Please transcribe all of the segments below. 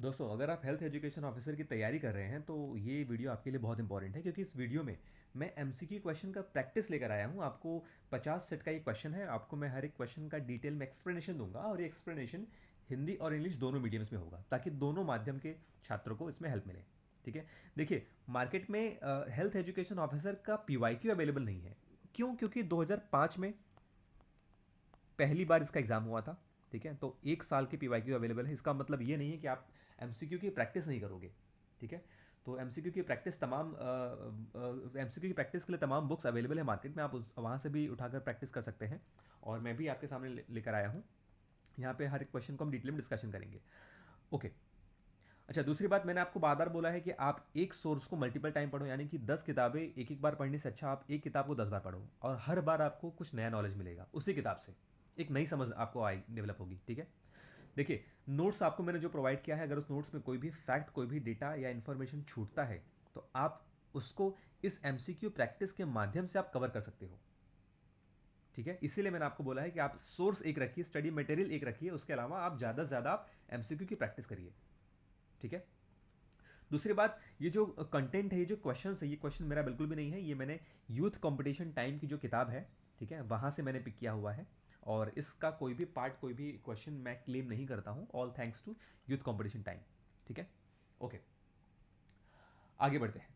दोस्तों, अगर आप हेल्थ एजुकेशन ऑफिसर की तैयारी कर रहे हैं तो ये वीडियो आपके लिए बहुत इंपॉर्टेंट है, क्योंकि इस वीडियो में मैं एमसीक्यू क्वेश्चन का प्रैक्टिस लेकर आया हूँ। आपको 50 सेट का ये क्वेश्चन है। आपको मैं हर एक क्वेश्चन का डिटेल में एक्सप्लेनेशन दूंगा, और ये एक्सप्लेनेशन हिंदी और इंग्लिश दोनों मीडियम्स में होगा, ताकि दोनों माध्यम के छात्रों को इसमें हेल्प मिले। ठीक है। देखिए, मार्केट में हेल्थ एजुकेशन ऑफिसर का पीवाईक्यू अवेलेबल नहीं है। क्यों? क्योंकि 2005 में पहली बार इसका एग्जाम हुआ था। ठीक है, तो एक साल के पीवाईक्यू अवेलेबल है। इसका मतलब ये नहीं है कि आप एमसीक्यू की प्रैक्टिस नहीं करोगे। ठीक है, तो एमसीक्यू की प्रैक्टिस एमसीक्यू की प्रैक्टिस के लिए तमाम बुक्स अवेलेबल है मार्केट में। आप उस वहाँ से भी उठाकर प्रैक्टिस कर सकते हैं, और मैं भी आपके सामने लेकर आया हूँ। यहाँ पे हर एक क्वेश्चन को हम डिटेल में डिस्कशन करेंगे। ओके। अच्छा, दूसरी बात, मैंने आपको बार बार बोला है कि आप एक सोर्स को मल्टीपल टाइम पढ़ो, यानी कि 10 किताबें एक एक बार पढ़ने से अच्छा आप एक किताब को 10 बार पढ़ो, और हर बार आपको कुछ नया नॉलेज मिलेगा उसी किताब से। एक नई समझ आपको आई डेवलप होगी। ठीक है। देखिए, नोट्स आपको मैंने जो प्रोवाइड किया है, अगर उस नोट्स में कोई भी फैक्ट, कोई भी डेटा या इन्फॉर्मेशन छूटता है, तो आप उसको इस एमसीक्यू प्रैक्टिस के माध्यम से आप कवर कर सकते हो। ठीक है, इसीलिए मैंने आपको बोला है कि आप सोर्स एक रखिए, स्टडी मटेरियल एक रखिए, उसके अलावा आप ज़्यादा से ज़्यादा आप एमसीक्यू की प्रैक्टिस करिए। ठीक है। दूसरी बात, ये जो कंटेंट है, ये जो क्वेश्चन है, ये क्वेश्चन मेरा बिल्कुल भी नहीं है। ये मैंने यूथ कंपटीशन टाइम की जो किताब है, ठीक है, वहाँ से मैंने पिक किया हुआ है। और इसका कोई भी पार्ट, कोई भी क्वेश्चन मैं क्लेम नहीं करता हूँ। All thanks to youth competition time. ठीक है। ओके, आगे बढ़ते हैं।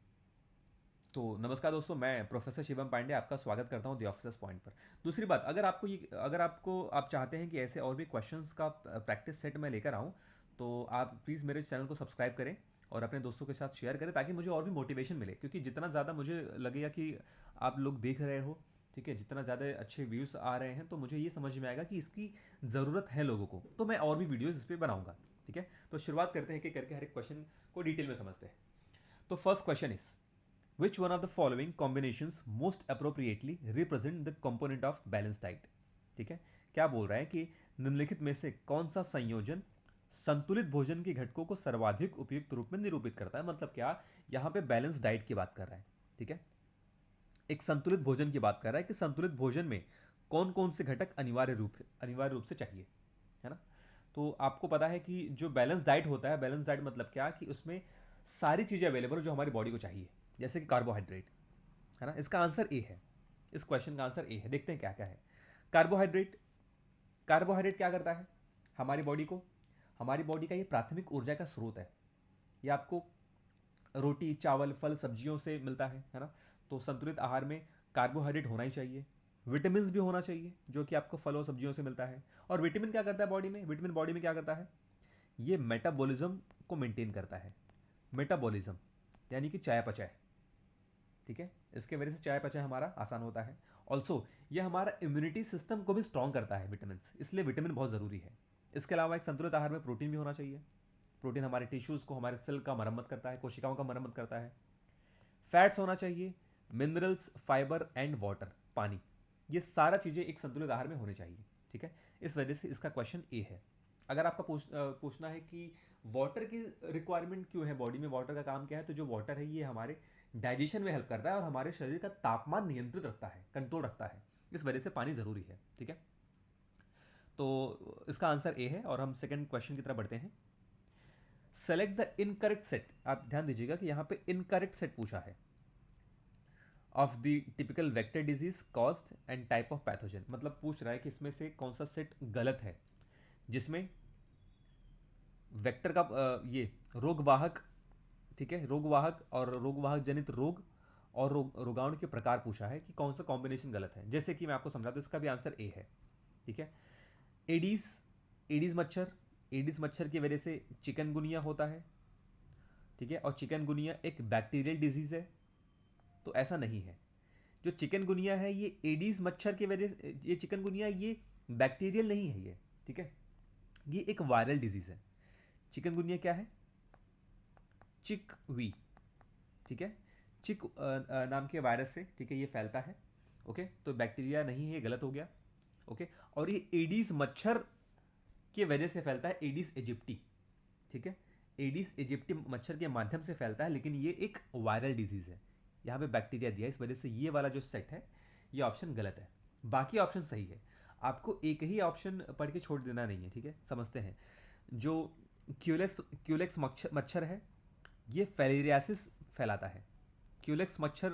तो नमस्कार दोस्तों, मैं प्रोफेसर शिवम पांडे आपका स्वागत करता हूं द ऑफिसर्स पॉइंट पर। दूसरी बात, अगर आपको आप चाहते हैं कि ऐसे और भी क्वेश्चंस का प्रैक्टिस सेट मैं लेकर आऊं, तो आप प्लीज़ मेरे चैनल को सब्सक्राइब करें और अपने दोस्तों के साथ शेयर करें, ताकि मुझे और भी मोटिवेशन मिले। क्योंकि जितना ज़्यादा मुझे लगेगा कि आप लोग देख रहे हो, ठीक है, जितना ज़्यादा अच्छे व्यूज़ आ रहे हैं, तो मुझे ये समझ में आएगा कि इसकी ज़रूरत है लोगों को, तो मैं और भी वीडियोज़ इस पर बनाऊंगा। ठीक है, तो शुरुआत करते हैं कि करके हर एक क्वेश्चन को डिटेल में समझते हैं। तो first question is, which one of the following combinations most appropriately represent the component of balanced diet? ठीक है, क्या बोल रहा है कि निम्नलिखित में से कौन सा संयोजन संतुलित भोजन के घटकों को सर्वाधिक उपयुक्त रूप में निरूपित करता है? मतलब क्या, यहाँ पे बैलेंस डाइट की बात कर रहा है। ठीक है, एक संतुलित भोजन की बात कर रहा है कि संतुलित भोजन में कौन कौन से घटक अनिवार्य रूप से चाहिए, है ना। तो आपको पता है कि जो बैलेंस डाइट होता है, बैलेंस डाइट मतलब क्या, कि उसमें सारी चीज़ें अवेलेबल हो जो हमारी बॉडी को चाहिए, जैसे कि कार्बोहाइड्रेट, है ना। इसका आंसर ए है। इस क्वेश्चन का आंसर ए है। देखते हैं क्या क्या है। कार्बोहाइड्रेट। कार्बोहाइड्रेट क्या करता है हमारी बॉडी का ये प्राथमिक ऊर्जा का स्रोत है। ये आपको रोटी, चावल, फल, सब्जियों से मिलता है ना। तो संतुलित आहार में कार्बोहाइड्रेट होना ही चाहिए। विटामिन भी होना चाहिए, जो कि आपको फलों सब्जियों से मिलता है। और विटामिन क्या करता है बॉडी में? विटामिन बॉडी में क्या करता है? ये मेटाबॉलिज्म को मेंटेन करता है। मेटाबॉलिज्म यानी कि चयापचय। ठीक है, इसके वजह से चयापचय हमारा आसान होता है। ऑल्सो ये हमारा इम्यूनिटी सिस्टम को भी स्ट्रॉन्ग करता है, विटामिन, इसलिए विटामिन बहुत ज़रूरी है। इसके अलावा एक संतुलित आहार में प्रोटीन भी होना चाहिए। प्रोटीन हमारे टिश्यूज़ को, हमारे सेल का मरम्मत करता है, कोशिकाओं का मरम्मत करता है। फैट्स होना चाहिए, मिनरल्स, फाइबर एंड वाटर, पानी, ये सारा चीज़ें एक संतुलित आहार में होनी चाहिए। ठीक है, इस वजह से इसका क्वेश्चन ए है। अगर आपका पूछना है कि वाटर की रिक्वायरमेंट क्यों है बॉडी में, वाटर का काम क्या है, तो जो वाटर है ये हमारे डाइजेशन में हेल्प करता है और हमारे शरीर का तापमान नियंत्रित रखता है, कंट्रोल रखता है। इस वजह से पानी ज़रूरी है। ठीक है, तो इसका आंसर ए है। और हम सेकंड क्वेश्चन की तरफ बढ़ते हैं। Select the incorrect set. आप ध्यान दीजिएगा कि यहाँ पे इनकरेक्ट सेट पूछा है of the typical vector disease cost and type of pathogen. मतलब पूछ रहा है कि इसमें से कौन सा सेट गलत है, जिसमें वेक्टर का ये रोगवाहक, ठीक है, रोगवाहक और रोगवाहक जनित रोग और रोगाणु के प्रकार पूछा है कि कौन सा कॉम्बिनेशन गलत है। जैसे कि मैं आपको समझा दूं, इसका भी आंसर ए है। ठीक है, एडीज, एडीज मच्छर की वजह से चिकनगुनिया होता है। ठीक है, और चिकनगुनिया एक बैक्टीरियल डिजीज है, तो ऐसा नहीं है। जो चिकनगुनिया है ये एडीज मच्छर की वजह से, ये चिकनगुनिया ये बैक्टीरियल नहीं है ये। ठीक है, ये एक वायरल डिजीज है। चिकनगुनिया क्या है? चिकवी। ठीक है, चिक नाम के वायरस से, ठीक है, ये फैलता है। ओके, तो बैक्टीरिया नहीं है, ये गलत हो गया। ओके, और ये एडीज मच्छर की वजह से फैलता है, एडीज इजिप्टी। ठीक है, एडीज इजिप्टी मच्छर के माध्यम से फैलता है, लेकिन ये एक वायरल डिजीज है। यहाँ पे बैक्टीरिया दिया, इस वजह से ये वाला जो सेट है, ये ऑप्शन गलत है। बाकी ऑप्शन सही है। आपको एक ही ऑप्शन पढ़ के छोड़ देना नहीं है। ठीक है, समझते हैं। जो क्यूलेक्स क्यूलेक्स मच्छर है, ये फाइलेरियासिस फैलाता है। क्यूलेक्स मच्छर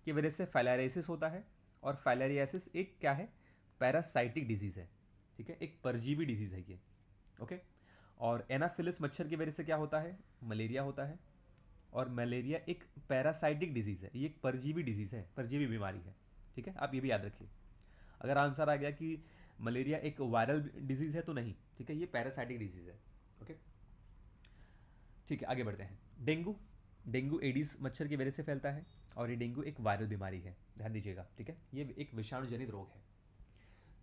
की वजह से फाइलेरियासिस होता है, और फाइलेरियासिस एक क्या है, पैरासाइटिक डिजीज़ है, ठीक है, एक परजीवी डिजीज़ है ये। ओके। और एनाफिलिस मच्छर की वजह से क्या होता है, मलेरिया होता है। और मलेरिया एक पैरासाइटिक डिजीज़ है, ये एक परजीवी डिजीज़ है, परजीवी बीमारी है, ठीक है, आप ये भी याद रखिए। अगर आंसर आ गया कि मलेरिया एक वायरल डिजीज़ है तो नहीं, ठीक है, ये पैरासाइटिक डिजीज़ है। ओके, ठीक है, आगे बढ़ते हैं। डेंगू, डेंगू एडीज मच्छर की वजह से फैलता है, और ये डेंगू एक वायरल बीमारी है, ध्यान दीजिएगा, ठीक है, ये एक विषाणु जनित रोग है।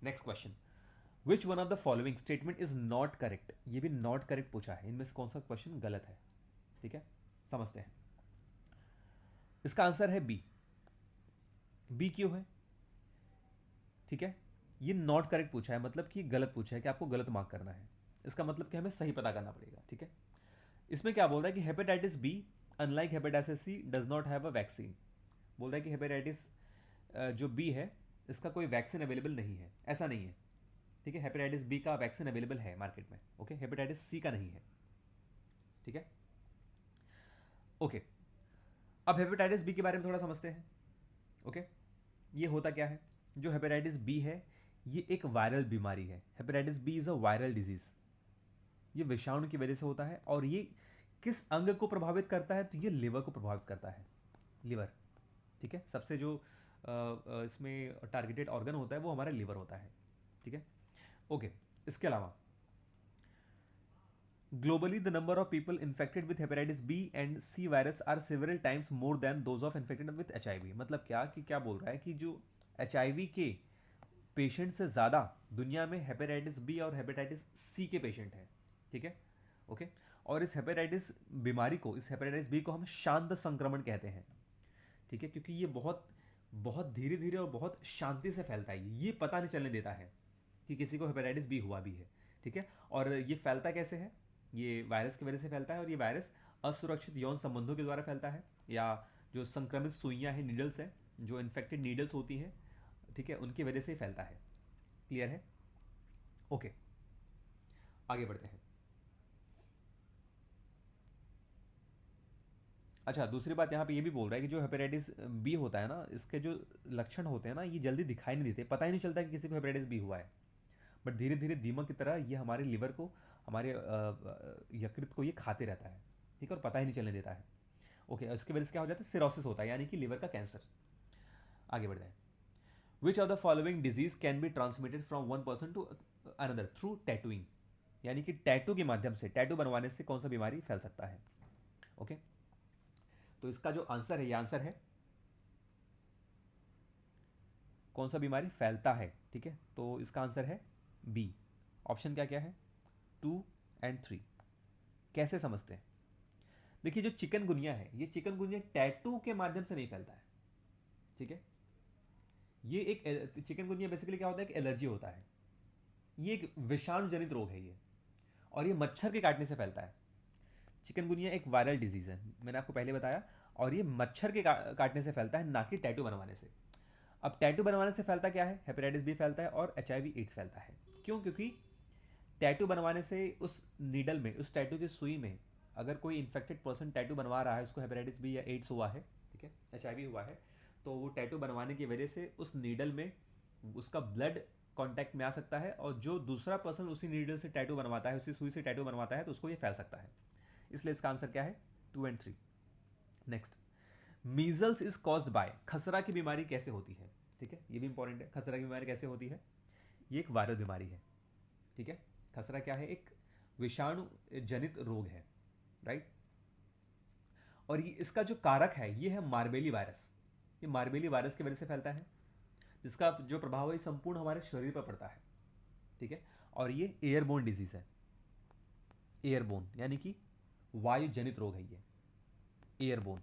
Next question, which one of the following statement is not correct, ये भी नॉट करेक्ट पूछा है, इनमें से कौन सा क्वेश्चन गलत है, ठीक है, समझते हैं। इसका आंसर है बी। बी क्यों है, ठीक है, ये नॉट करेक्ट पूछा है, मतलब कि गलत पूछा है, कि आपको गलत मार्क करना है, इसका मतलब कि हमें सही पता करना पड़ेगा, ठीक है। इसमें क्या बोल रहा है कि hepatitis B unlike hepatitis C does not have a vaccine. बोल रहा है कि हेपेटाइटिस जो बी है इसका कोई वैक्सीन अवेलेबल नहीं है, ऐसा नहीं है, ठीक है, हेपेटाइटिस बी का वैक्सीन अवेलेबल है मार्केट में, ओके, हेपेटाइटिस सी का नहीं है, ठीक है, ओके। अब हेपेटाइटिस बी के बारे में थोड़ा समझते हैं, ओके। ये होता क्या है, जो हेपेटाइटिस बी है ये एक वायरल बीमारी है, hepatitis B is a viral disease, ये विषाणु की वजह से होता है, और ये किस अंग को प्रभावित करता है, तो ये लिवर को प्रभावित करता है, लिवर, ठीक है, सबसे जो इसमें टारगेटेड ऑर्गन होता है वो हमारा लिवर होता है, ठीक है, ओके। इसके अलावा globally the number of people infected with hepatitis B and C virus are several times more than those of infected with H I V. मतलब क्या कि क्या बोल रहा है कि जो एच आई वी के पेशेंट से ज़्यादा दुनिया में हेपेटाइटिस बी और हेपेटाइटिस सी के पेशेंट हैं, ठीक है, ओके। और इस हेपेटाइटिस बीमारी को, इस हेपेटाइटिस बी को हम शांत संक्रमण कहते हैं, ठीक है, क्योंकि ये बहुत बहुत धीरे धीरे और बहुत शांति से फैलता है, ये पता नहीं चलने देता है कि किसी को हेपेटाइटिस बी हुआ भी है, ठीक है। और ये फैलता कैसे है, ये वायरस की वजह से फैलता है, और ये वायरस असुरक्षित यौन संबंधों के द्वारा फैलता है, या जो संक्रमित सुइयाँ हैं, नीडल्स हैं, जो इन्फेक्टेड नीडल्स होती हैं, ठीक है, उनकी वजह से ही फैलता है। क्लियर है, ओके, आगे बढ़ते हैं। अच्छा, दूसरी बात यहाँ पे ये भी बोल रहा है कि जो हेपेटाइटिस बी होता है ना, इसके जो लक्षण होते हैं ना, ये जल्दी दिखाई नहीं देते, पता ही नहीं चलता कि किसी को हेपेटाइटिस बी हुआ है, बट धीरे धीरे दीमक की तरह ये हमारे लिवर को, हमारे यकृत को ये खाते रहता है, ठीक है, और पता ही नहीं चलने देता है, ओके। इसकी वजह से क्या हो जाता है, सिरोसिस होता है, यानी कि लिवर का कैंसर। आगे बढ़ते हैं। Which of the following disease can be transmitted from one person to another through tattooing, यानी कि टैटू के माध्यम से, टैटू बनवाने से कौन सा बीमारी फैल सकता है, ओके। तो इसका जो आंसर है, ये आंसर है कौन सा बीमारी फैलता है, ठीक है, तो इसका आंसर है बी। ऑप्शन क्या क्या है, 2 और 3। कैसे समझते हैं, देखिए जो चिकनगुनिया है, ये चिकनगुनिया टैटू के माध्यम से नहीं फैलता है, ठीक है, ये एक चिकनगुनिया बेसिकली क्या होता है कि एलर्जी होता है, ये एक विषाणु जनित रोग है ये, और ये मच्छर के काटने से फैलता है। चिकनगुनिया एक वायरल डिजीज है, मैंने आपको पहले बताया, और ये मच्छर के काटने से फैलता है, ना कि टैटू बनवाने से। अब टैटू बनवाने से फैलता क्या है, हेपेटाइटिस बी फैलता है और एच आई वी एड्स फैलता है। क्यों, क्योंकि टैटू बनवाने से उस नीडल में, उस टैटू की सुई में, अगर कोई इन्फेक्टेड पर्सन टैटू बनवा रहा है, उसको हेपेटाइटिस बी या एड्स हुआ है, ठीक है, एच आई वी हुआ है, तो वो टैटू बनवाने की वजह से उस नीडल में उसका ब्लड कांटेक्ट में आ सकता है, और जो दूसरा पर्सन उसी नीडल से टैटू बनवाता है, उसी सुई से टैटू बनवाता है, तो उसको ये फैल सकता है। इसलिए इसका आंसर क्या है, 2 और 3। Next, measles is caused by, खसरा की बीमारी कैसे होती है, ठीक है, ये भी इंपॉर्टेंट है, खसरा की बीमारी कैसे होती है, ये एक वायरल बीमारी है, ठीक है, खसरा क्या है, एक विषाणु जनित रोग है, राइट। और ये इसका जो कारक है ये है मार्बेली वायरस, ये मार्बेली वायरस की वजह से फैलता है, जिसका जो प्रभाव है संपूर्ण हमारे शरीर पर पड़ता है, ठीक है, और ये एयरबोन डिजीज है, एयरबोन यानी कि वायु जनित रोग है ये, एयरबोन,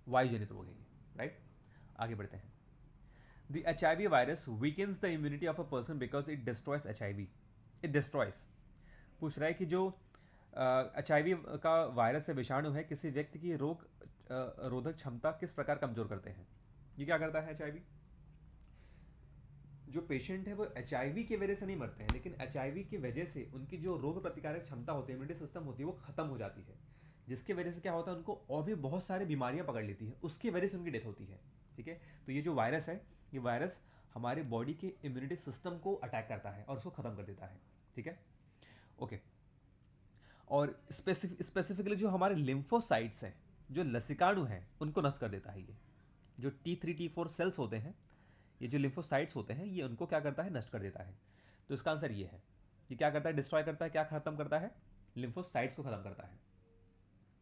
वायु जनित रोग है ये, राइट। आगे बढ़ते हैं। The H I V virus weakens the immunity of a person because it destroys H I V, it destroys, पूछ रहा है कि जो एच आई वी का वायरस है, विषाणु है, किसी व्यक्ति की रोग रोधक क्षमता किस प्रकार कमजोर करते हैं। ये क्या करता है एच आई वी, जो पेशेंट है वो HIV की वजह से नहीं मरते हैं, लेकिन HIV की वजह से उनकी जो रोग प्रतिकारक क्षमता होती है, इम्यूनिटी सिस्टम होती है, वो खत्म हो जाती है, जिसके वजह से क्या होता है, उनको और भी बहुत सारी बीमारियां पकड़ लेती है, उसकी वजह से उनकी डेथ होती है। ठीक है, तो ये जो वायरस है, ये वायरस हमारे बॉडी के इम्यूनिटी सिस्टम को अटैक करता है और उसको ख़त्म कर देता है। ठीक है, ओके। और स्पेसिफिकली जो हमारे लिम्फोसाइट्स हैं, जो लसिकाणु हैं, उनको नष्ट कर देता है ये। जो T3 T4 सेल्स होते हैं, ये जो लिम्फोसाइट्स होते हैं, ये उनको क्या करता है, नष्ट कर देता है। तो इसका आंसर ये है, ये क्या करता है, डिस्ट्रॉय करता है, क्या खत्म करता है, लिम्फोसाइट्स को खत्म करता है।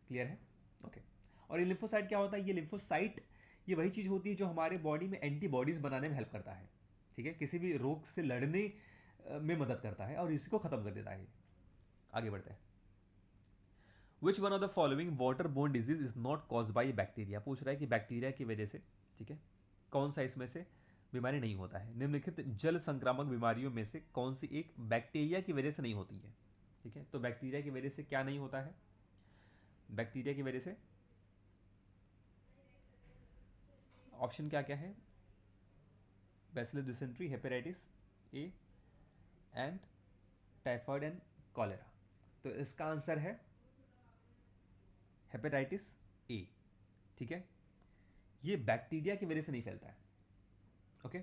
क्लियर है, ओके। और ये लिम्फोसाइट क्या होता है, ये लिम्फोसाइट ये वही चीज़ होती है जो हमारे बॉडी में एंटीबॉडीज बनाने में हेल्प करता है। ठीक है, किसी भी रोग से लड़ने में मदद करता है और इसी को खत्म कर देता है। आगे बढ़ते हैं। Which one of the following water borne disease is not cause by bacteria, पूछ रहा है कि बैक्टीरिया की वजह से, ठीक है, कौन सा इसमें से बीमारी नहीं होता है। निम्नलिखित जल संक्रामक बीमारियों में से कौन सी एक बैक्टीरिया की वजह से नहीं होती है। ठीक है, तो बैक्टीरिया की वजह से क्या नहीं होता है, बैक्टीरिया की वजह से ऑप्शन क्या क्या है, bacillus dysentery, hepatitis A and typhoid and cholera. तो इसका आंसर है हेपेटाइटिस ए। ठीक है, ये बैक्टीरिया की वजह से नहीं फैलता है। ओके,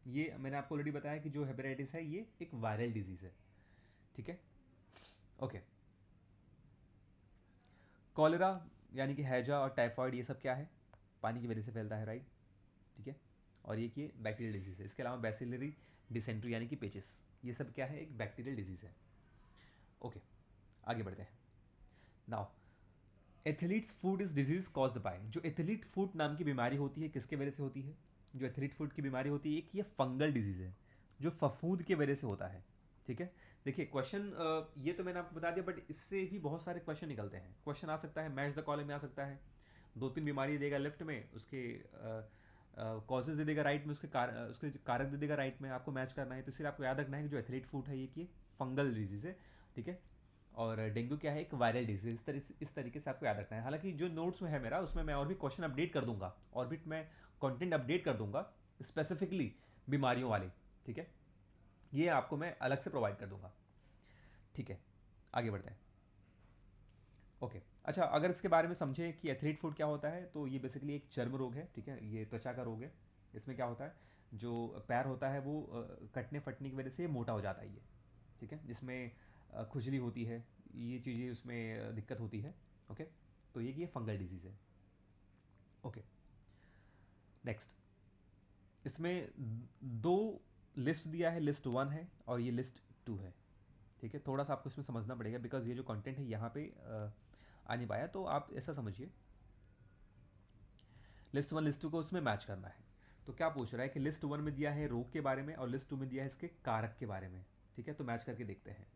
ये मैंने आपको ऑलरेडी बताया कि जो हेपेटाइटिस है ये एक वायरल डिजीज है। ठीक है, ओके। कॉलेरा यानी कि हैजा और टाइफॉइड ये सब क्या है, पानी की वजह से फैलता है, राइट। ठीक है, और ये कि बैक्टीरियल डिजीज है। इसके अलावा बैसिलरी डिसेंट्री यानी कि पेचिस, ये सब क्या है, एक बैक्टीरियल डिजीज है। ओके, आगे बढ़ते हैं। Now athletes food is disease caused by, जो एथलीट फूड नाम की बीमारी होती है किसके वजह से होती है, जो एथलीट फूड की बीमारी होती है एक ये फंगल डिजीज है जो फफूंद की वजह से होता है। ठीक है, देखिए क्वेश्चन ये तो मैंने आपको बता दिया, बट इससे भी बहुत सारे क्वेश्चन निकलते हैं। क्वेश्चन आ सकता है, मैच द कॉलम में आ सकता है, 2-3 बीमारी देगा लेफ्ट में, उसके कॉजेज दे देगा राइट में, उसके कारक दे देगा राइट में, आपको मैच करना है। तो इसलिए आपको याद रखना है कि जो एथलीट फूड है ये कि फंगल डिजीज है। ठीक है, और डेंगू क्या है, एक वायरल डिजीज। इस तरीके से आपको याद रखना है। हालांकि जो नोट्स में है मेरा, उसमें मैं और भी क्वेश्चन अपडेट कर दूंगा, और भी मैं कंटेंट अपडेट कर दूंगा स्पेसिफिकली बीमारियों वाले। ठीक है, ये आपको मैं अलग से प्रोवाइड कर दूंगा। ठीक है, आगे बढ़ते हैं। ओके, अच्छा, अगर इसके बारे में समझे कि एथलीट फूड क्या होता है, तो ये बेसिकली एक चर्म रोग है। ठीक है, ये त्वचा का रोग है। इसमें क्या होता है, जो पैर होता है वो कटने फटने की वजह से मोटा हो जाता है ये। ठीक है, जिसमें खुजली होती है, ये चीज़ें उसमें दिक्कत होती है। ओके, तो ये कि ये फंगल डिजीज़ है। ओके, नेक्स्ट, इसमें दो लिस्ट दिया है, लिस्ट 1 है और ये लिस्ट 2 है। ठीक है, थोड़ा सा आपको इसमें समझना पड़ेगा, बिकॉज ये जो कंटेंट है यहाँ पे आ नहीं पाया, तो आप ऐसा समझिए, लिस्ट 1 लिस्ट 2 को उसमें मैच करना है। तो क्या पूछ रहा है कि लिस्ट 1 में दिया है रोग के बारे में और लिस्ट 2 में दिया है इसके कारक के बारे में। ठीक है, तो मैच करके देखते हैं।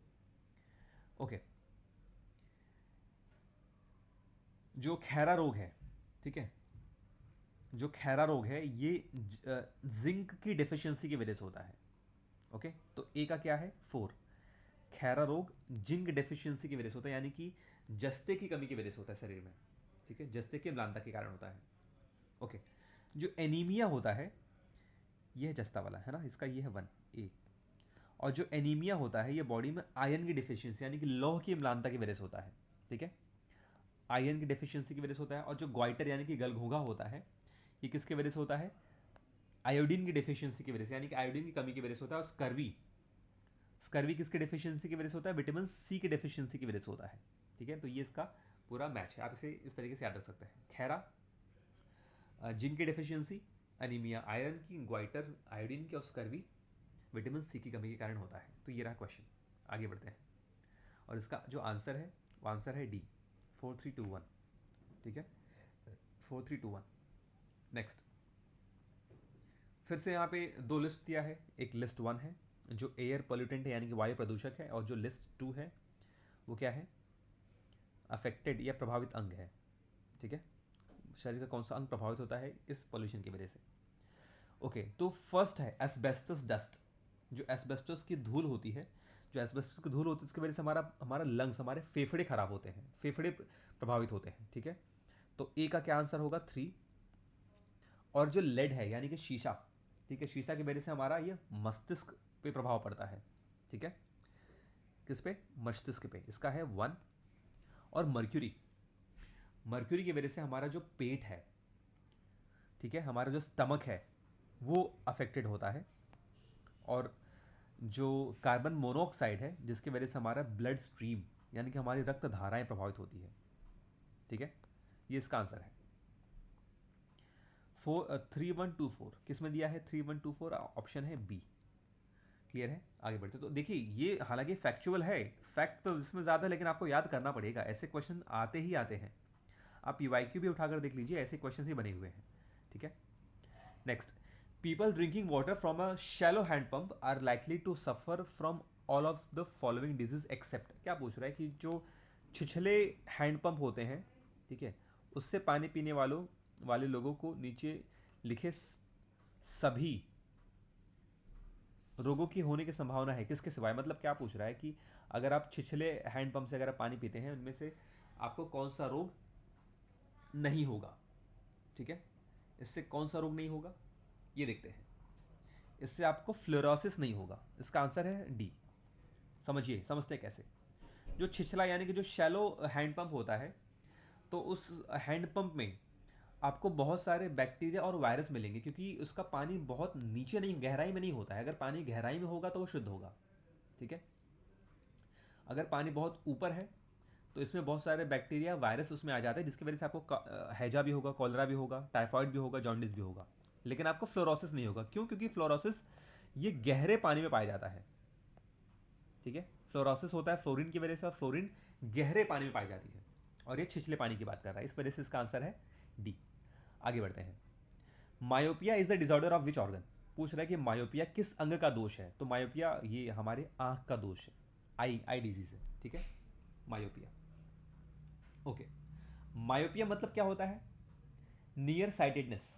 ओके, जो खैरा रोग है, ठीक है, जो खैरा रोग है ये जिंक की डिफिशियंसी की वजह से होता है। ओके, तो ए का क्या है, 4। खैरा रोग जिंक डेफिशिएंसी की वजह से होता है, यानी कि जस्ते की कमी की वजह से होता है शरीर में। ठीक है, जस्ते की अम्लानता के कारण होता है। ओके, जो एनीमिया होता है ये है जस्ता वाला, है ना, इसका ये है 1 ए। और जो एनीमिया होता है ये बॉडी में आयरन की डिफिशियंसी यानी कि लौह की अम्लानता की वजह से होता है। ठीक है, आयरन की डिफिशियंसी की वजह से होता है। और जो ग्वाइटर यानी कि गलघोंघा होता है ये किसकी वजह से होता है, आयोडीन की डिफिशियंसी की वजह से, यानी कि आयोडीन की कमी की वजह से होता है। और स्कर्वी, स्कर्वी किसकी डिफिशियंसी की वजह से होता है, विटामिन सी की डिफिशियंसी की वजह से होता है। ठीक है, तो ये इसका पूरा मैच है, आप इसे इस तरीके से याद रख सकते हैं। खैरा जिंक की डिफिशियंसी, अनीमिया आयरन की, ग्वाइटर आयोडीन की, और स्कर्वी विटामिन सी की कमी के कारण होता है। तो ये रहा क्वेश्चन, आगे बढ़ते हैं। और इसका जो आंसर है वो आंसर है डी, 4321। ठीक है, 4321। नेक्स्ट, फिर से यहाँ पे दो लिस्ट दिया है, एक लिस्ट 1 है जो एयर पोल्यूटेंट है यानी कि वायु प्रदूषक है, और जो लिस्ट 2 है वो क्या है, अफेक्टेड या प्रभावित अंग है। ठीक है, शरीर का कौन सा अंग प्रभावित होता है इस पोल्यूशन की वजह से। ओके, तो फर्स्ट है एस्बेस्टस डस्ट। जो एस्बेस्टस की धूल होती है, जो एस्बेस्टस की धूल होती है उसकी वजह से हमारा हमारा लंग्स, हमारे फेफड़े खराब होते हैं, फेफड़े प्रभावित होते हैं। ठीक है, तो ए का क्या आंसर होगा, 3। और जो लेड है यानी कि शीशा, ठीक है, शीशा की वजह से हमारा ये मस्तिष्क पे प्रभाव पड़ता है। ठीक है, किस पे? मस्तिष्क पे। इसका है 1। और मर्क्यूरी, मर्क्यूरी की वजह से हमारा जो पेट है, ठीक है, हमारा जो स्टमक है वो अफेक्टेड होता है। और जो कार्बन मोनोऑक्साइड है जिसकी वजह से हमारा ब्लड स्ट्रीम यानी कि हमारी रक्त धाराएं प्रभावित होती है। ठीक है, ये इसका आंसर है। 3124 किस में दिया है? 3124 ऑप्शन है बी। क्लियर है? आगे बढ़ते तो देखिए, ये हालांकि फैक्चुअल है, फैक्ट तो इसमें ज़्यादा है, लेकिन आपको याद करना पड़ेगा। ऐसे क्वेश्चन आते ही आते हैं। आप पीवाईक्यू भी उठाकर देख लीजिए, ऐसे क्वेश्चन ही बने हुए हैं। ठीक है, next, people drinking water from a shallow hand pump are likely to suffer from all of the following disease except. क्या पूछ रहा है कि जो छिछले हैंड पंप होते हैं, ठीक है, उससे पानी पीने वाले लोगों को नीचे लिखे सभी रोगों की होने की संभावना है किसके सिवाय। मतलब क्या पूछ रहा है कि अगर आप छिछले हैंड पंप से अगर आप पानी पीते हैं, उनमें से आपको कौन सा रोग नहीं होगा। ठीक है, इससे कौन सा रोग नहीं होगा ये देखते हैं। इससे आपको फ्लोरोसिस नहीं होगा। इसका आंसर है डी। समझिए, समझते कैसे? जो छिछला यानी कि जो शैलो हैंड पंप होता है, तो उस हैंड पंप में आपको बहुत सारे बैक्टीरिया और वायरस मिलेंगे, क्योंकि उसका पानी बहुत नीचे नहीं, गहराई में नहीं होता है। अगर पानी गहराई में होगा तो वो शुद्ध होगा। ठीक है, अगर पानी बहुत ऊपर है तो इसमें बहुत सारे बैक्टीरिया वायरस उसमें आ जाते हैं, जिसकी वजह से आपको हैजा भी होगा, कॉलरा भी होगा, टाइफाइड भी होगा, जॉन्डिस भी होगा, लेकिन आपको फ्लोरोसिस नहीं होगा। क्यों? क्योंकि फ्लोरोसिस ये गहरे पानी में पाया जाता है। ठीक है, फ्लोरोसिस होता है फ्लोरीन की वजह से, और फ्लोरीन गहरे पानी में पाई जाती है, और ये छिछले पानी की बात कर रहा है, इस वजह से इसका आंसर है डी। आगे बढ़ते हैं। Myopia is the disorder of which organ. पूछ रहा है कि मायोपिया किस अंग का दोष है। तो मायोपिया ये हमारे आंख का दोष है, आई डिजीज है। ठीक है, मायोपिया। ओके, मायोपिया मतलब क्या होता है? Near sightedness.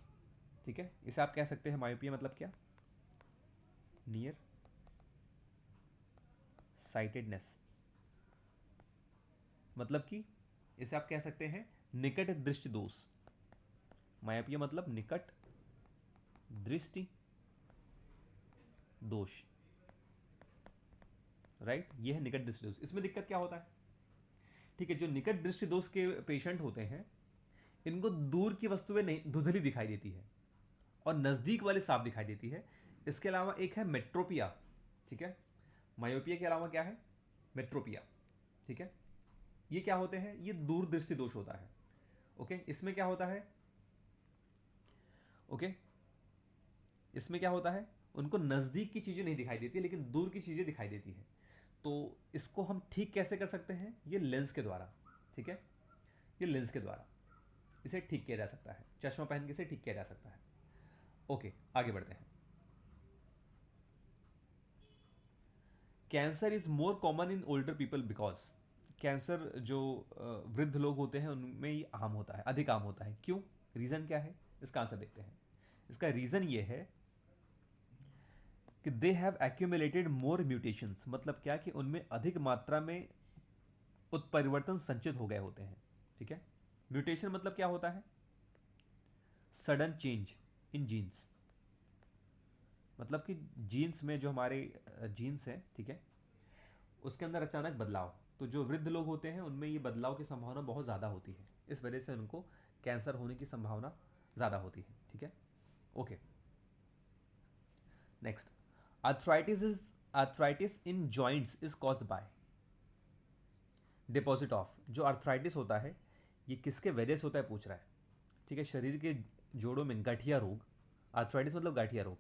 ठीक है, इसे आप कह सकते हैं मायोपिया मतलब क्या? Near sightedness. मतलब कि इसे आप कह सकते हैं निकट दृष्टि दोष। मायोपिया मतलब निकट दृष्टि दोष। राइट, ये है निकट दृष्टि दोष। इसमें दिक्कत क्या होता है? ठीक है, जो निकट दृष्टि दोष के पेशेंट होते हैं, इनको दूर की वस्तुएं नहीं धुंधली दिखाई देती है और नज़दीक वाली साफ दिखाई देती है। इसके अलावा एक है मेट्रोपिया। ठीक है, मायोपिया के अलावा क्या है? मेट्रोपिया। ठीक है, ये क्या होते हैं? ये दूर दृष्टि दोष होता है। ओके, इसमें क्या होता है? ओके, इसमें क्या होता है? उनको नज़दीक की चीज़ें नहीं दिखाई देती, लेकिन दूर की चीज़ें दिखाई देती है। तो इसको हम ठीक कैसे कर सकते हैं? ये लेंस के द्वारा। ठीक है, ये लेंस के द्वारा इसे ठीक किया जा सकता है। चश्मा पहन के इसे ठीक किया जा सकता है। ओके, आगे बढ़ते हैं। Cancer is more common in older people because. Cancer जो वृद्ध लोग होते हैं उनमें ही आम होता है, अधिक आम होता है। क्यों? रीज़न क्या है? इसका आंसर देखते हैं। इसका रीज़न ये है कि they have accumulated more mutations. मतलब क्या कि उनमें अधिक मात्रा में उत्परिवर्तन संचित हो गए होते हैं। ठीक है, म्यूटेशन मतलब क्या होता है? Sudden change in genes. मतलब कि जीन्स में जो हमारे जीन्स हैं, ठीक है, उसके अंदर अचानक बदलाव। तो जो वृद्ध लोग होते हैं उनमें ये बदलाव की संभावना बहुत ज़्यादा होती है, इस वजह से उनको कैंसर होने की संभावना ज़्यादा होती है। ठीक है, okay, next, arthritis in joints is caused by deposit of. जो आर्थराइटिस होता है ये किसके वजह से होता है पूछ रहा है। ठीक है, शरीर के जोड़ों में गठिया रोग, आर्थराइटिस मतलब गठिया रोग,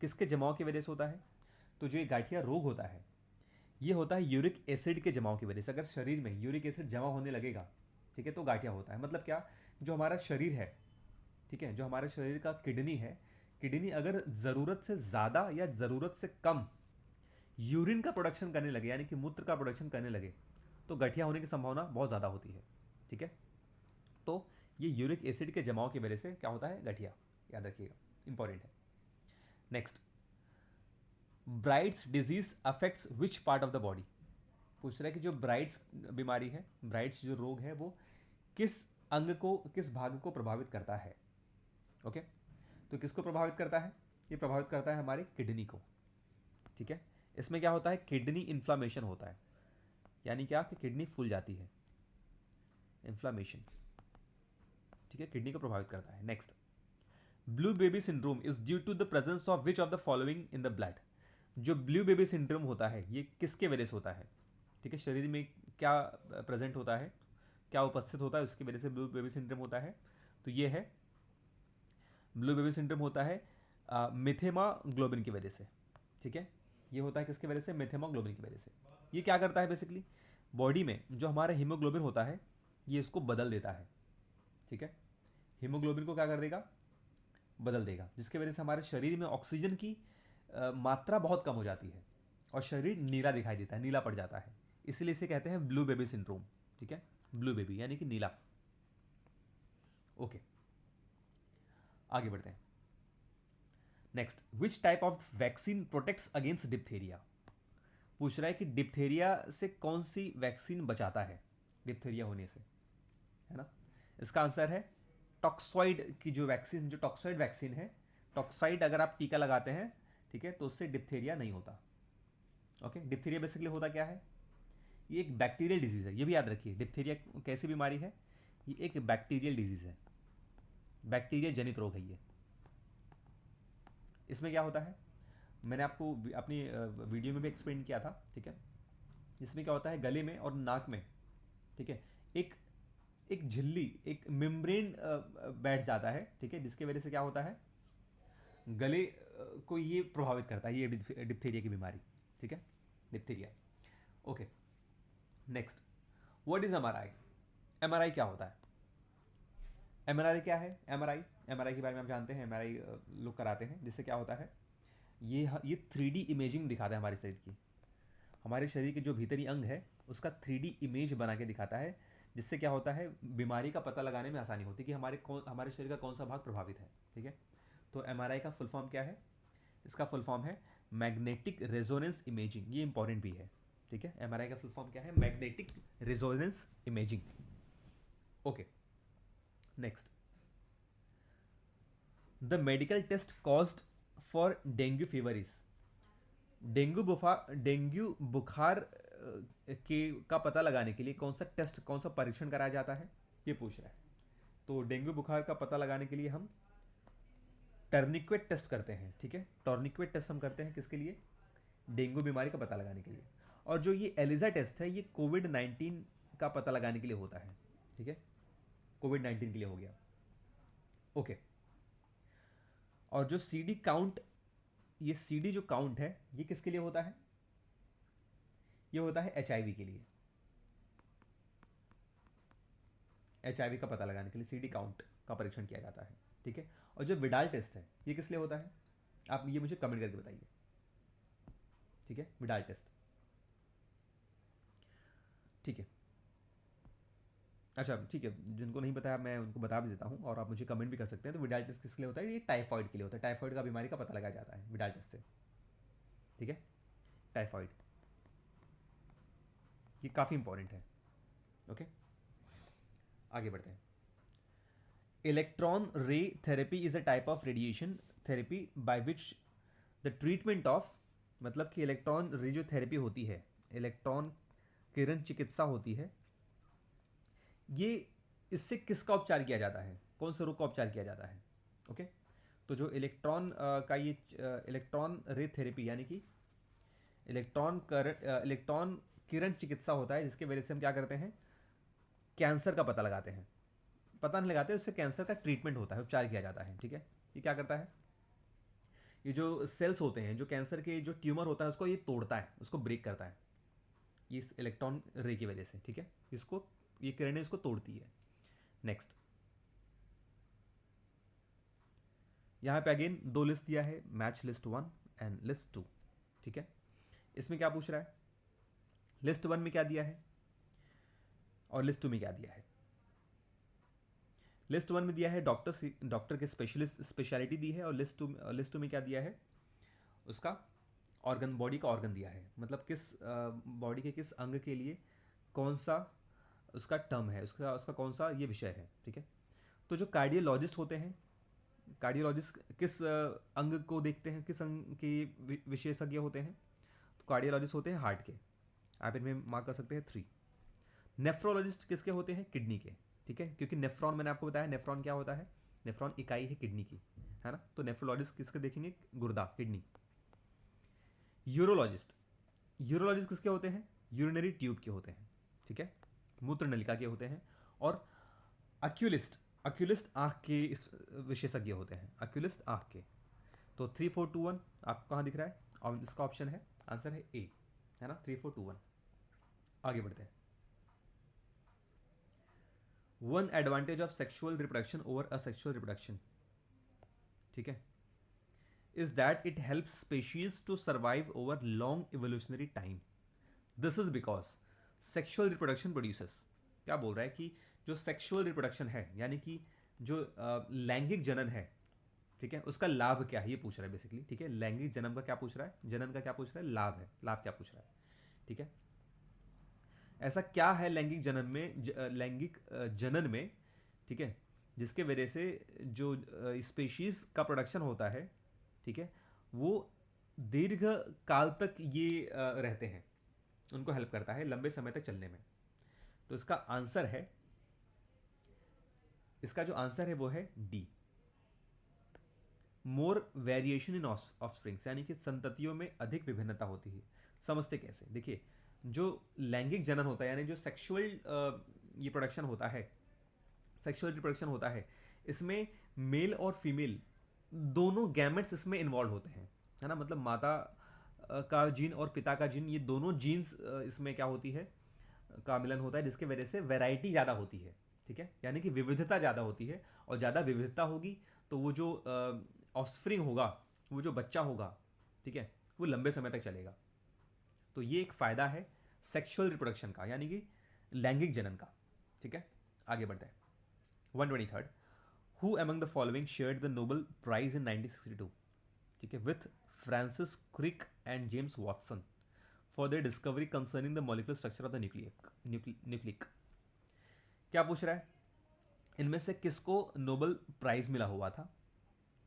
किसके जमाव की वजह से होता है? तो जो ये गठिया रोग होता है ये होता है यूरिक एसिड के जमाव की वजह से। अगर शरीर में यूरिक एसिड जमा होने लगेगा, ठीक है, तो गाठिया होता है। मतलब क्या? जो हमारा शरीर है, ठीक है, जो हमारे शरीर का किडनी है, किडनी अगर ज़रूरत से ज़्यादा या ज़रूरत से कम यूरिन का प्रोडक्शन करने लगे, यानी कि मूत्र का प्रोडक्शन करने लगे, तो गठिया होने की संभावना बहुत ज़्यादा होती है। ठीक है, तो ये यूरिक एसिड के जमाव की वजह से क्या होता है? गठिया। याद रखिएगा, इंपॉर्टेंट है। Next, brides disease affects which part of the body. पूछ रहा है कि जो ब्राइट्स बीमारी है, ब्राइट्स जो रोग है, वो किस अंग को, किस भाग को प्रभावित करता है। ओके, तो किसको प्रभावित करता है? ये प्रभावित करता है हमारे किडनी को, ठीक है। इसमें क्या होता है, किडनी इन्फ्लामेशन होता है, यानी क्या कि किडनी फूल जाती है, इन्फ्लामेशन, ठीक है, किडनी को प्रभावित करता है। Next, blue baby syndrome is due to the presence of which of the following in the blood. जो ब्लू बेबी सिंड्रोम होता है ये किसके वजह से होता है, ठीक है, शरीर में क्या प्रेजेंट होता है, क्या उपस्थित होता है, उसकी वजह से ब्लू बेबी सिंड्रोम होता है। तो ये है, ब्लू बेबी सिंड्रोम होता है मिथेमाग्लोबिन की वजह से, ठीक है। ये होता है किसकी वजह से, मिथेमाग्लोबिन की वजह से। ये क्या करता है, बेसिकली बॉडी में जो हमारा हीमोग्लोबिन होता है ये इसको बदल देता है, ठीक है। हीमोग्लोबिन को क्या कर देगा, बदल देगा, जिसकी वजह से हमारे शरीर में ऑक्सीजन की मात्रा बहुत कम हो जाती है और शरीर नीला दिखाई देता है, नीला पड़ जाता है। इसलिए इसे कहते हैं ब्लू बेबी सिंड्रोम, ठीक है, ब्लू बेबी यानी कि नीला। ओके, आगे बढ़ते हैं। Next, which type of vaccine protects against diphtheria. पूछ रहा है कि डिप्थेरिया से कौन सी वैक्सीन बचाता है, डिप्थेरिया होने से, है ना। इसका आंसर है टॉक्सॉइड की जो वैक्सीन, जो टॉक्सॉइड वैक्सीन है, टॉक्साइड अगर आप टीका लगाते हैं, ठीक है, तो उससे डिप्थेरिया नहीं होता। ओके, डिप्थेरिया बेसिकली होता क्या है, ये एक बैक्टीरियल डिजीज है, ये भी याद रखिए। डिप्थेरिया कैसी बीमारी है, ये एक बैक्टीरियल डिजीज है, बैक्टीरिया जनित रोग है ये। इसमें क्या होता है, मैंने आपको अपनी वीडियो में भी एक्सप्लेन किया था, ठीक है। इसमें क्या होता है, गले में और नाक में, ठीक है, एक एक झिल्ली, एक मेम्ब्रेन बैठ जाता है, ठीक है, जिसकी वजह से क्या होता है, गले को ये प्रभावित करता है, ये डिप्थेरिया की बीमारी, ठीक है, diphtheria. Okay, next, what is MRI. MRI क्या होता है, एमआरआई क्या है, एमआरआई एमआरआई के बारे में आप जानते हैं, एमआरआई लोग कराते हैं, जिससे क्या होता है, ये 3D इमेजिंग दिखाता है हमारे शरीर की, हमारे शरीर के जो भीतरी अंग है उसका 3D इमेज बना के दिखाता है, जिससे क्या होता है, बीमारी का पता लगाने में आसानी होती है कि हमारे शरीर का कौन सा भाग प्रभावित है, ठीक है। तो एमआरआई का फुल फॉर्म क्या है, इसका फुल फॉर्म है मैग्नेटिक रेजोनेंस इमेजिंग, ये इंपॉर्टेंट भी है, ठीक है। एमआरआई का फुल फॉर्म क्या है, magnetic resonance imaging. Okay, next, the medical test caused for dengue fever is. Dengue बुखार के का पता लगाने के लिए कौन सा टेस्ट, कौन सा परीक्षण कराया जाता है, ये पूछ रहा है। तो डेंगू बुखार का पता लगाने के लिए हम टर्निक्वेट टेस्ट करते हैं, ठीक है। टर्निक्वेट टेस्ट हम करते हैं किसके लिए, डेंगू बीमारी का पता लगाने के लिए। और जो ये एलिजा टेस्ट है ये कोविड-19 का पता लगाने के लिए होता है, ठीक है, कोविड-19 के लिए हो गया। ओके, और जो सीडी काउंट, ये सीडी जो काउंट है ये किसके लिए होता है, ये होता है एचआईवी के लिए, एचआईवी का पता लगाने के लिए सीडी काउंट का परीक्षण किया जाता है, ठीक है। और जो विडाल टेस्ट है ये किस लिए होता है, आप ये मुझे कमेंट करके बताइए, ठीक है, विडाल टेस्ट, ठीक है। अच्छा, ठीक है, जिनको नहीं बताया मैं उनको बता भी देता हूँ और आप मुझे कमेंट भी कर सकते हैं। तो विडाल टेस्ट किस लिए होता है, ये टाइफॉइड के लिए होता है, टाइफॉइड का बीमारी का पता लगाया जाता है विडाल टेस्ट से, ठीक है, टाइफॉइड, ये काफ़ी इंपॉर्टेंट है। ओके, आगे बढ़ते हैं। इलेक्ट्रॉन रे therapy is a type of radiation therapy by which the treatment of, मतलब कि इलेक्ट्रॉन रे जो थेरेपी होती है, इलेक्ट्रॉन किरण चिकित्सा होती है, ये इससे किसका उपचार किया जाता है, कौन से रोग का उपचार किया जाता है। ओके, तो जो इलेक्ट्रॉन का ये इलेक्ट्रॉन रे थेरेपी यानी कि इलेक्ट्रॉन किरण चिकित्सा होता है, जिसके वजह से हम क्या करते हैं, कैंसर का पता लगाते हैं, पता नहीं लगाते, उससे कैंसर का ट्रीटमेंट होता है, उपचार किया जाता है, ठीक है। ये क्या करता है, ये जो सेल्स होते हैं, जो कैंसर के जो ट्यूमर होता है उसको ये तोड़ता है, उसको ब्रेक करता है, ये इस इलेक्ट्रॉन रे की वजह से, ठीक है, इसको ये किरणें इसको तोड़ती है। नेक्स्ट, यहाँ पे अगेन दो लिस्ट दिया है, मैच लिस्ट 1 एंड लिस्ट 2, ठीक है। इसमें क्या पूछ रहा है, लिस्ट 1 में क्या दिया है और लिस्ट 2 में क्या दिया है। लिस्ट 1 में दिया है डॉक्टर के स्पेशलिटी दी है, और लिस्ट 2 में क्या दिया है, उसका ऑर्गन, बॉडी का ऑर्गन दिया है, मतलब किस बॉडी के किस अंग के लिए कौन सा उसका टर्म है, उसका कौन सा ये विषय है, ठीक है। तो जो कार्डियोलॉजिस्ट होते हैं कार्डियोलॉजिस्ट किस अंग को देखते हैं, किस अंग के विशेषज्ञ होते हैं? तो कार्डियोलॉजिस्ट होते हैं हार्ट के, आप इनमें मार्क कर सकते हैं 3। नेफ्रोलॉजिस्ट किसके होते हैं? किडनी के, ठीक है, क्योंकि नेफ्रॉन मैंने आपको बताया, नेफ्रॉन क्या होता है? नेफ्रॉन इकाई है किडनी की, है ना। तो नेफ्रोलॉजिस्ट किसके देखेंगे? गुर्दा, किडनी। यूरोलॉजिस्ट, यूरोलॉजिस्ट किसके होते हैं? यूरिनरी ट्यूब के होते हैं, ठीक है, मूत्र नलिका के होते हैं। और अक्यूलिस्ट, अक्यूलिस्ट आँख के इस विशेषज्ञ होते हैं, अक्यूलिस्ट आँख के। तो 3 4 2 1 आपको कहाँ दिख रहा है? और इसका ऑप्शन है, आंसर है ए, है ना, 3 4 2 1। आगे बढ़ते हैं। One advantage of sexual reproduction over asexual reproduction, ठीक है, is that it helps species to survive over long evolutionary time. This is because sexual reproduction produces, क्या बोल रहा है कि जो सेक्सुअल रिप्रोडक्शन है, यानी कि जो लैंगिक जनन है, ठीक है, उसका लाभ क्या है, ये पूछ रहा है बेसिकली, ठीक है। लैंगिक जन्म का क्या पूछ रहा है? जनन का क्या पूछ रहा है? लाभ है, लाभ क्या पूछ रहा है, ठीक है। ऐसा क्या है लैंगिक जनन में, लैंगिक जनन में, ठीक है, जिसके वजह से जो स्पेशीज का प्रोडक्शन होता है, ठीक है, वो दीर्घ काल तक ये रहते हैं, उनको हेल्प करता है लंबे समय तक चलने में। तो इसका आंसर है, इसका जो आंसर है वो है D, more variation in offsprings, यानी कि संततियों में अधिक विभिन्नता होती है। समझते कैसे? देखिए, जो लैंगिक जनन होता है, यानी जो सेक्सुअल ये प्रोडक्शन होता है, सेक्सुअल रिप्रोडक्शन होता है, इसमें मेल और फीमेल दोनों गैमेट्स इसमें इन्वॉल्व होते हैं, है ना। मतलब माता का जीन और पिता का जीन, ये दोनों जीन्स इसमें क्या होती है, का मिलन होता है, जिसकी वजह से वैरायटी ज़्यादा होती है, ठीक है, यानी कि विविधता ज़्यादा होती है। और ज़्यादा विविधता होगी तो वो जो ऑफस्प्रिंग होगा, वो जो बच्चा होगा, ठीक है, वो लंबे समय तक चलेगा। तो ये एक फ़ायदा है सेक्सुअल रिप्रोडक्शन का, यानी कि लैंगिक जनन का, ठीक है। आगे बढ़ते हैं। 123, who among the following shared the Nobel prize in 1962, ठीक है, with Francis Crick and James Watson for the discovery concerning the molecular structure of the nucleic. क्या पूछ रहा है? इनमें से किसको नोबेल प्राइज मिला हुआ था,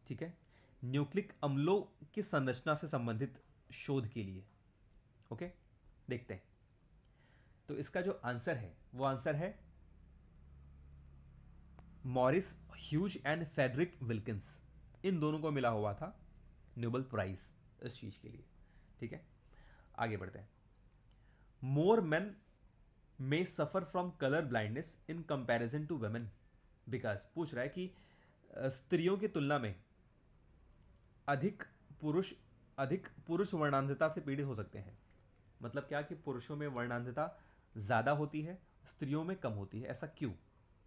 ठीक है, न्यूक्लिक अम्लों की संरचना से संबंधित शोध के लिए? ओके, देखते हैं। तो इसका जो आंसर है वो आंसर है Maurice Hughes and Frederick Wilkins, इन दोनों को मिला हुआ था नोबेल प्राइज इस चीज के लिए, ठीक है। आगे बढ़ते हैं। More men may suffer from colour blindness in comparison to women, because पूछ रहा है कि स्त्रियों की तुलना में अधिक पुरुष, अधिक पुरुष वर्णांधता से पीड़ित हो सकते हैं। मतलब क्या कि पुरुषों में वर्णांधता ज़्यादा होती है, स्त्रियों में कम होती है, ऐसा क्यों,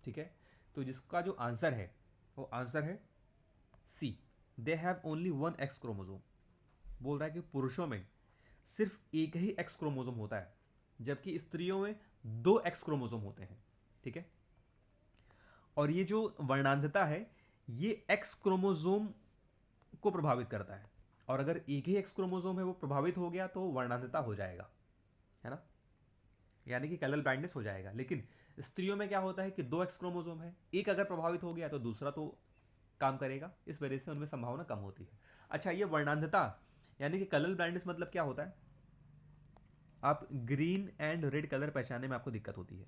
ठीक है। तो जिसका जो आंसर है वो आंसर है C, they have only 1 X chromosome. बोल रहा है कि पुरुषों में सिर्फ एक ही एक्स क्रोमोजोम होता है, जबकि स्त्रियों में 2 एक्स क्रोमोजोम होते हैं, ठीक है। और ये जो वर्णांधता है, ये एक्स क्रोमोजोम को प्रभावित करता है, और अगर एक ही एक्स क्रोमोजोम है वो प्रभावित हो गया तो वर्णांधता हो जाएगा, है ना, यानी कि कलर ब्लाइंडनेस हो जाएगा। लेकिन स्त्रियों में क्या होता है कि 2 एक्स क्रोमोजोम है, एक अगर प्रभावित हो गया तो दूसरा तो काम करेगा, इस वजह से उनमें संभावना कम होती है। अच्छा, ये वर्णांधता यानी कि कलर ब्लाइंडनेस मतलब क्या होता है? आप ग्रीन एंड रेड कलर पहचानने में आपको दिक्कत होती है,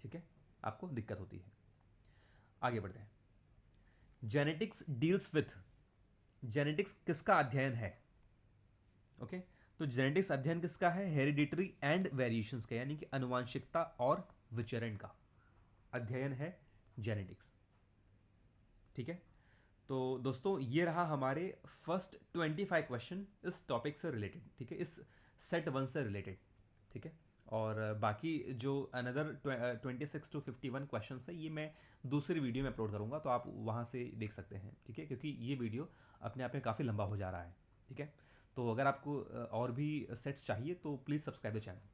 ठीक है, आपको दिक्कत होती है। आगे बढ़ते हैं। जेनेटिक्स डील्स विथ, जेनेटिक्स किसका अध्ययन है? ओके, तो जेनेटिक्स अध्ययन किसका है? हेरिडिटरी एंड वेरिएशंस का, यानी कि अनुवांशिकता और विचरण का अध्ययन है जेनेटिक्स, ठीक है। तो दोस्तों, ये रहा हमारे फर्स्ट 25 क्वेश्चन इस टॉपिक से रिलेटेड, ठीक है, इस सेट 1 से रिलेटेड, ठीक है। और बाकी जो अनदर 26 to 51 क्वेश्चन है, ये मैं दूसरी वीडियो में अपलोड करूँगा, तो आप वहाँ से देख सकते हैं, ठीक है, क्योंकि ये वीडियो अपने आप में काफ़ी लंबा हो जा रहा है, ठीक है। तो अगर आपको और भी सेट्स चाहिए तो प्लीज़ सब्सक्राइब द चैनल।